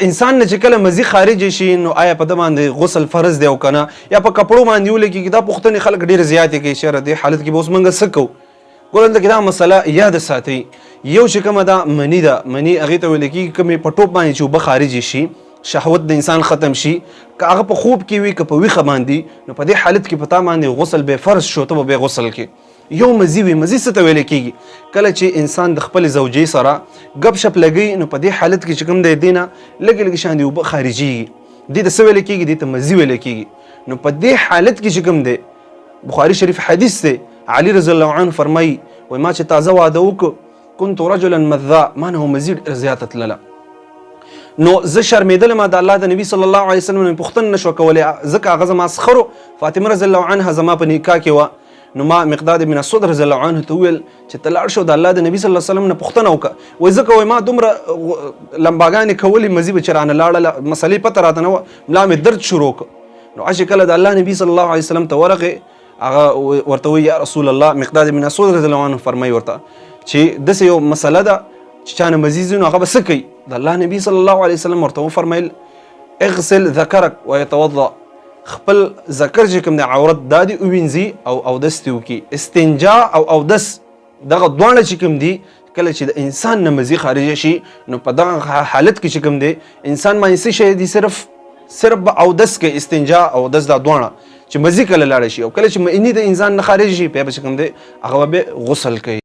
انسان نه چې کله مزي خارج شي نو آیا په د باندې غسل فرض دی او کنه یا په کپړو باندې ولګي دا پوښتنې خلک ډېر زیاتې کوي چې دې حالت کې به اوس موږ څه کوو ګورئ دلته کې دا مسله یاد ساتئ یو چې کومه دا مني ده مني هغې ته ویل کېږي کومې په ټوپ باندې چې اوبه خارج شي شهوت د انسان ختم شي که هغه په خوب کې وي که په ویښه باندې نو په دې حالت کې په تا باندې غسل به فرض شو ته به بیا غسل کې یو مزي وي مزي څه ته ویل کېږي کله چې انسان د خپل زوجې سره ګپ شپ لګوي نو په دې حالت کې چې کوم دی دې نه لږې لږې شان دي اوبه خارجېږي دې ته څه ویل کېږي دې ته مزي ویل کېږي نو په دې حالت کې چې کوم دی بخاري شریف حدیث دی علي رضی الله عنه فرمایي وایي ما چې تازه واده وکړو كنت رجلا مذاء ما نه مزي ډېره زیاته تلله نو زه شرمېدلم د الله د نبي صلی الله علیه وسلم نه پوښتنه نشوه کولی ځکه هغه زما سخرو فاطمه رضی الله عنها زما په نکاح کې وه نو ما مقداد بن اسود رضی الله عنه ته وویل چې ته لاړ شو د الله د نبي صلی الله علیه وسلم نه پوښتنه وکړه وایي ځکه وایي ما دومره لمباګانې کولې مزي به چې رانه لاړله مسلې پته راته نه وه ملا مې درد شروع کړ نو چې کله د الله نبي صلی الله علیه وسلم ته ورغې هغه ورته وایي یا رسول الله مقداد بن اسود رضی الله عنه فرمایي ورته چې داسې یو مسله ده چې چا نه مزي ځي نو هغه به څه کوي د الله نبي صلی الله علیه وسلم ورته وفرمیل اغسل ذکرک ویتوضا خپل ذکر چې کوم د عورت دا دي ووینځي او اودس دې وکړي استنجا او اودس دغه دواړه چې کوم دي کله چې د انسان نه مزي خارجه شي نو په دغه حالت کې چې کوم دی انسان باندې څه شی دي صرف به اودس کوي استنجا او اودس دا دواړه چې مزي کله لاړه شي او کله چې مني د انسان نه خارج شي بیا به چې کوم دی هغه به غسل کوي